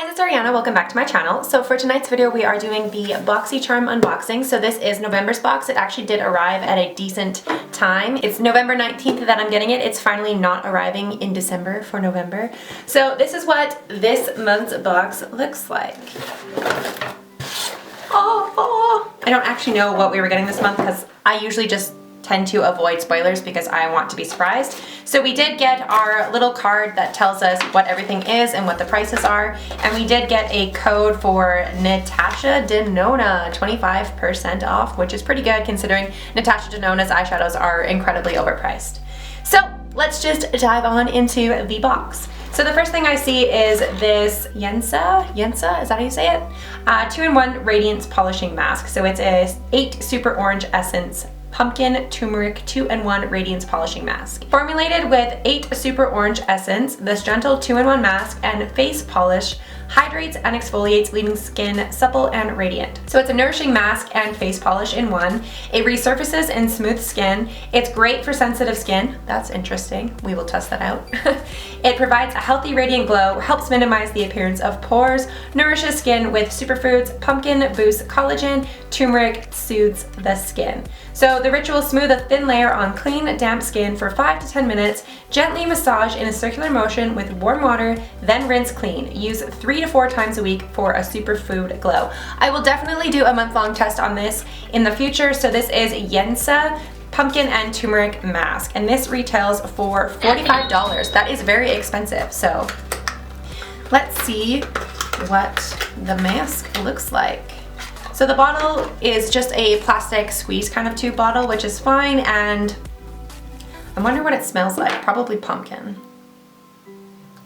Hey guys, it's Ariana. Welcome back to my channel. So for tonight's video, we are doing the Boxycharm unboxing. So this is November's box. It actually did arrive at a decent time. It's November 19th that I'm getting it. It's finally not arriving in December for November. So this is what this month's box looks like. I don't actually know what we were getting this month because I usually just tend to avoid spoilers because I want to be surprised. So we did get our little card that tells us what everything is and what the prices are, and we did get a code for Natasha Denona, 25% off, which is pretty good considering Natasha Denona's eyeshadows are incredibly overpriced. So let's just dive on into the box. So the first thing I see is this Yensa, is that how you say it? 2-in-1 Radiance Polishing Mask. So it's a 8 Super Orange Essence Pumpkin Turmeric 2-in-1 Radiance Polishing Mask. Formulated with 8 Super Orange Essence, this gentle 2-in-1 mask and face polish hydrates and exfoliates, leaving skin supple and radiant. So it's a nourishing mask and face polish in one. It resurfaces in smooth skin. It's great for sensitive skin. That's interesting. We will test that out. It provides a healthy, radiant glow, helps minimize the appearance of pores, nourishes skin with superfoods, pumpkin boosts collagen, turmeric soothes the skin. So the ritual smooth a thin layer on clean, damp skin for 5 to 10 minutes, gently massage in a circular motion with warm water, then rinse clean. Use 3 to 4 times a week for a superfood glow. I will definitely do a month-long test on this in the future. So this is Yensa Pumpkin and Turmeric Mask, and this retails for $45. That is very expensive. So let's see what the mask looks like. So the bottle is just a plastic squeeze kind of tube bottle, which is fine, and I wonder what it smells like. Probably pumpkin.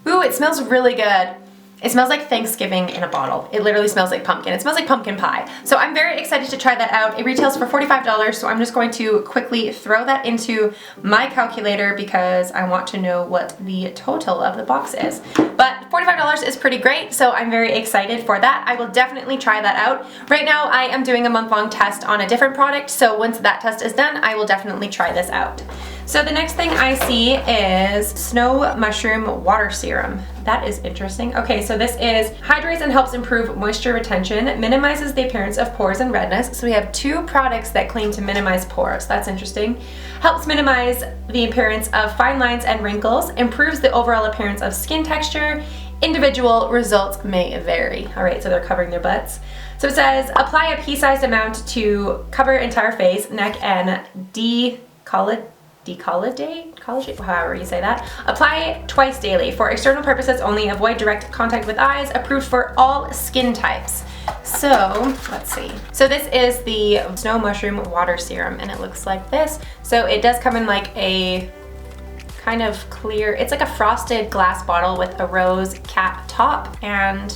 Ooh, it smells really good. It smells like Thanksgiving in a bottle. It literally smells like pumpkin. It smells like pumpkin pie. So I'm very excited to try that out. It retails for $45, so I'm just going to quickly throw that into my calculator because I want to know what the total of the box is. But $45 is pretty great, so I'm very excited for that. I will definitely try that out. Right now, I am doing a month-long test on a different product, so once that test is done, I will definitely try this out. So the next thing I see is Snow Mushroom Water Serum. That is interesting. Okay, so this is hydrates and helps improve moisture retention, minimizes the appearance of pores and redness. So we have 2 products that claim to minimize pores. That's interesting. Helps minimize the appearance of fine lines and wrinkles, improves the overall appearance of skin texture. Individual results may vary. All right, so they're covering their butts. So it says, apply a pea-sized amount to cover entire face, neck, and decollage, however you say that. Apply twice daily. For external purposes only, avoid direct contact with eyes. Approved for all skin types. So, let's see. So this is the Snow Mushroom Water Serum, and it looks like this. So it does come in like a kind of clear, it's like a frosted glass bottle with a rose cap top, and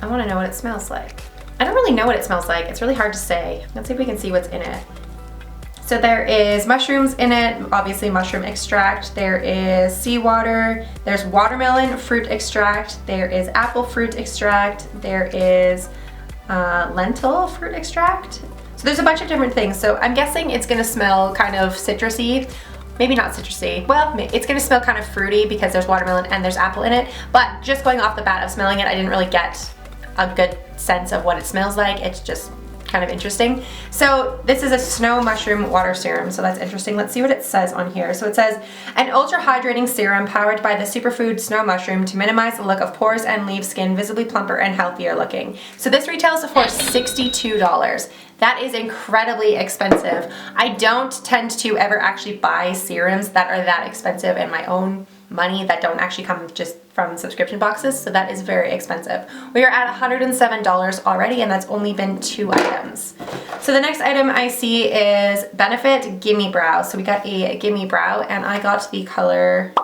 I want to know what it smells like. I don't really know what it smells like. It's really hard to say. Let's see if we can see what's in it. So there is mushrooms in it, obviously mushroom extract. There is seawater, there's watermelon fruit extract, there is apple fruit extract, there is lentil fruit extract. So there's a bunch of different things. So I'm guessing it's gonna smell kind of citrusy. Maybe not citrusy. Well, it's gonna smell kind of fruity because there's watermelon and there's apple in it. But just going off the bat of smelling it, I didn't really get a good sense of what it smells like. It's just kind of interesting. So this is a Snow Mushroom Water Serum, so that's interesting. Let's see what it says on here. So it says, an ultra hydrating serum powered by the superfood snow mushroom to minimize the look of pores and leave skin visibly plumper and healthier looking. So this retails for $62. That is incredibly expensive. I don't tend to ever actually buy serums that are that expensive in my own money that don't actually come just from subscription boxes, so that is very expensive. We are at $107 already, and that's only been 2 items. So the next item I see is Benefit Gimme Brow. So we got a Gimme Brow, and I got the color,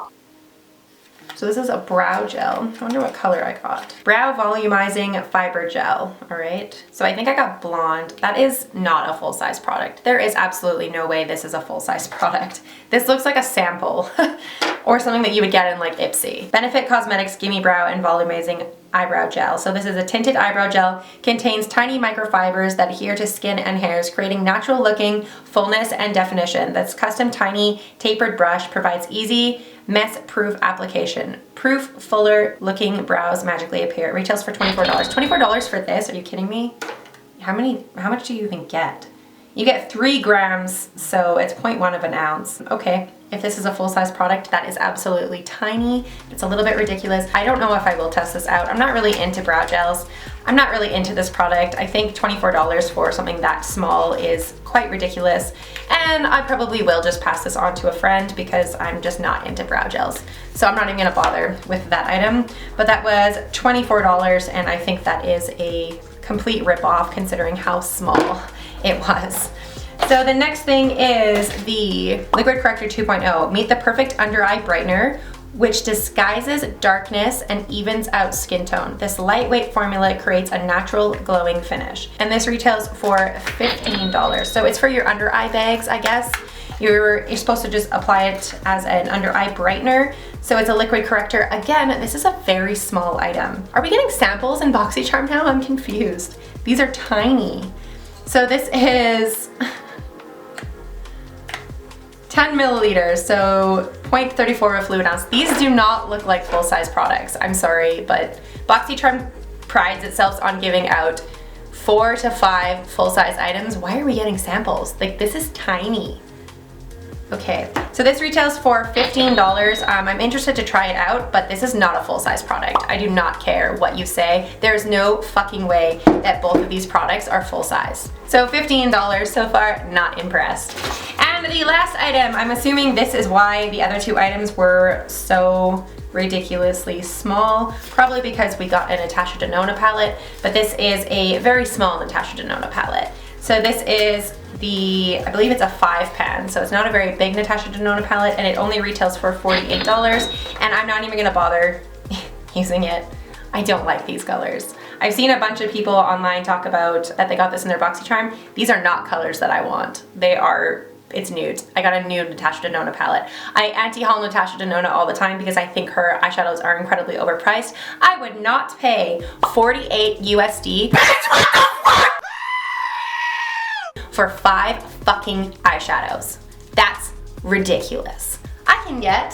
so this is a brow gel. I wonder what color I got. Brow Volumizing Fiber Gel, all right. So I think I got blonde. That is not a full-size product. There is absolutely no way this is a full-size product. This looks like a sample. or something that you would get in like Ipsy. Benefit Cosmetics Gimme Brow and Volumizing Eyebrow Gel. So this is a tinted eyebrow gel, contains tiny microfibers that adhere to skin and hairs, creating natural looking fullness and definition. This custom tiny tapered brush provides easy mess-proof application. Proof fuller looking brows magically appear. It retails for $24. $24 for this? Are you kidding me? How much do you even get? You get 3 grams, so it's 0.1 of an ounce. Okay, if this is a full-size product, that is absolutely tiny. It's a little bit ridiculous. I don't know if I will test this out. I'm not really into brow gels. I'm not really into this product. I think $24 for something that small is quite ridiculous. And I probably will just pass this on to a friend because I'm just not into brow gels. So I'm not even gonna bother with that item. But that was $24, and I think that is a complete rip-off considering how small it was. So the next thing is the Liquid Corrector 2.0. Meet the perfect under eye brightener, which disguises darkness and evens out skin tone. This lightweight formula creates a natural glowing finish. And this retails for $15. So it's for your under eye bags, I guess. You're supposed to just apply it as an under eye brightener. So it's a liquid corrector. Again, this is a very small item. Are we getting samples in Boxycharm now? I'm confused. These are tiny. So this is 10 milliliters, so 0.34 of fluid ounce. These do not look like full-size products. I'm sorry, but Boxycharm prides itself on giving out 4 to 5 full-size items. Why are we getting samples? Like, this is tiny. Okay, so this retails for $15. I'm interested to try it out, but this is not a full-size product. I do not care what you say. There's no fucking way that both of these products are full-size. So $15 so far, not impressed. And the last item, I'm assuming this is why the other 2 items were so ridiculously small, probably because we got a Natasha Denona palette, but this is a very small Natasha Denona palette. So this is I believe it's a 5-pan, so it's not a very big Natasha Denona palette, and it only retails for $48, and I'm not even gonna bother using it. I don't like these colors. I've seen a bunch of people online talk about that they got this in their Boxycharm. These are not colors that I want. It's nude. I got a nude Natasha Denona palette. I anti-haul Natasha Denona all the time because I think her eyeshadows are incredibly overpriced. I would not pay 48 USD for 5 fucking eyeshadows. That's ridiculous. I can get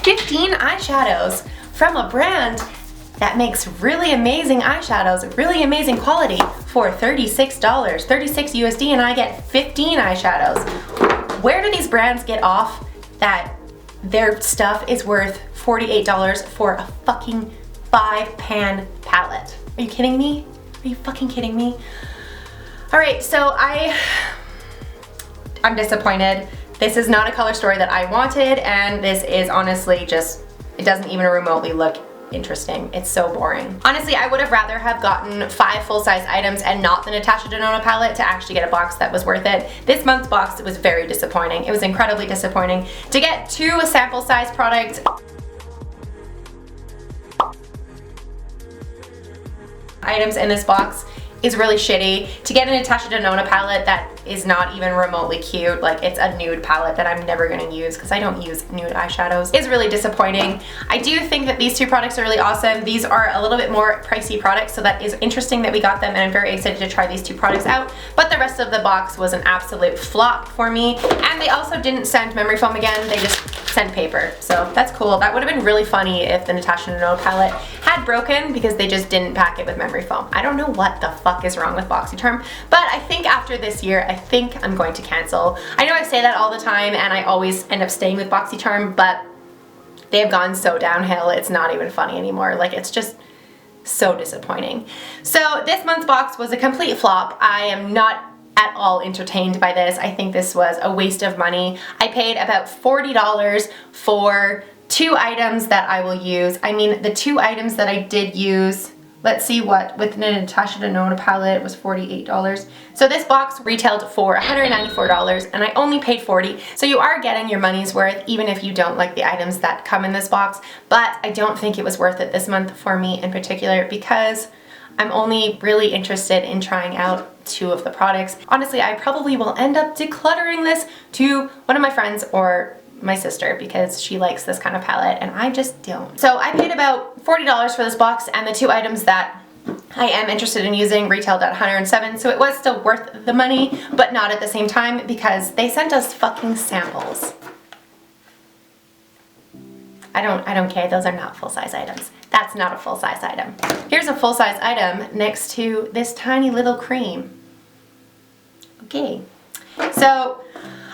15 eyeshadows from a brand that makes really amazing eyeshadows, really amazing quality for $36, 36 USD, and I get 15 eyeshadows. Where do these brands get off that their stuff is worth $48 for a fucking 5-pan palette? Are you kidding me? Are you fucking kidding me? All right, so I'm disappointed. This is not a color story that I wanted, and this is honestly just, it doesn't even remotely look interesting. It's so boring. Honestly, I would have rather have gotten 5 full-size items and not the Natasha Denona palette to actually get a box that was worth it. This month's box was very disappointing. It was incredibly disappointing. To get 2 sample size products items in this box is really shitty. To get a Natasha Denona palette that is not even remotely cute, like it's a nude palette that I'm never gonna use because I don't use nude eyeshadows, is really disappointing. I do think that these 2 products are really awesome. These are a little bit more pricey products, so that is interesting that we got them, and I'm very excited to try these 2 products out, but the rest of the box was an absolute flop for me, and they also didn't send memory foam again, they just sent paper, so that's cool. That would have been really funny if the Natasha Denona palette had broken because they just didn't pack it with memory foam. I don't know what the fuck is wrong with Boxycharm, but I think after this year, I think I'm going to cancel. I know I say that all the time and I always end up staying with Boxycharm, but they have gone so downhill, it's not even funny anymore. Like, it's just so disappointing. So this month's box was a complete flop. I am not at all entertained by this. I think this was a waste of money. I paid about $40 for 2 items that I will use. I mean, the 2 items that I did use, let's see what, with the Natasha Denona palette, was $48. So this box retailed for $194 and I only paid $40. So you are getting your money's worth even if you don't like the items that come in this box. But I don't think it was worth it this month for me in particular because I'm only really interested in trying out 2 of the products. Honestly, I probably will end up decluttering this to one of my friends or my sister because she likes this kind of palette and I just don't. So I paid about $40 for this box, and the 2 items that I am interested in using retailed at $107, so it was still worth the money, but not at the same time because they sent us fucking samples. I don't care, those are not full-size items. That's not a full-size item. Here's a full-size item next to this tiny little cream. Okay, so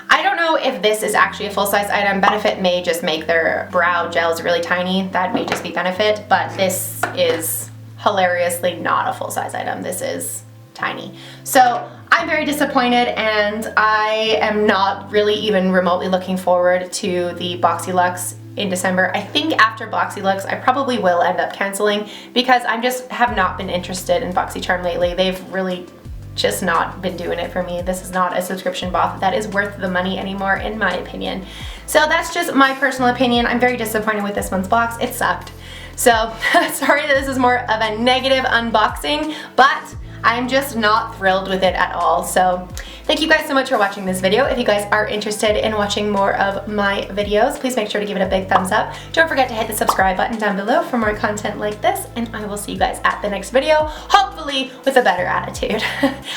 I don't know if this is actually a full-size item. Benefit may just make their brow gels really tiny. That may just be Benefit, but this is hilariously not a full-size item. This is tiny. So I'm very disappointed, and I am not really even remotely looking forward to the Boxy Luxe in December. I think after Boxy Luxe I probably will end up canceling because I just have not been interested in Boxycharm lately. They've really just not been doing it for me. This is not a subscription box that is worth the money anymore, in my opinion. So that's just my personal opinion. I'm very disappointed with this month's box. It sucked. So sorry that this is more of a negative unboxing, but I'm just not thrilled with it at all. So thank you guys so much for watching this video. If you guys are interested in watching more of my videos, please make sure to give it a big thumbs up. Don't forget to hit the subscribe button down below for more content like this, and I will see you guys at the next video, hopefully with a better attitude.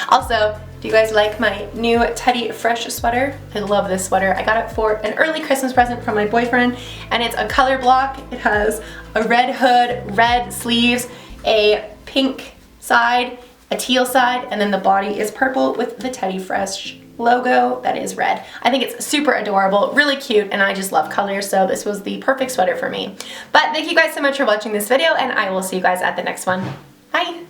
Also, do you guys like my new Teddy Fresh sweater? I love this sweater. I got it for an early Christmas present from my boyfriend, and it's a color block. It has a red hood, red sleeves, a pink side, a teal side, and then the body is purple with the Teddy Fresh logo that is red. I think it's super adorable, really cute, and I just love colors, so this was the perfect sweater for me. But thank you guys so much for watching this video, and I will see you guys at the next one. Bye!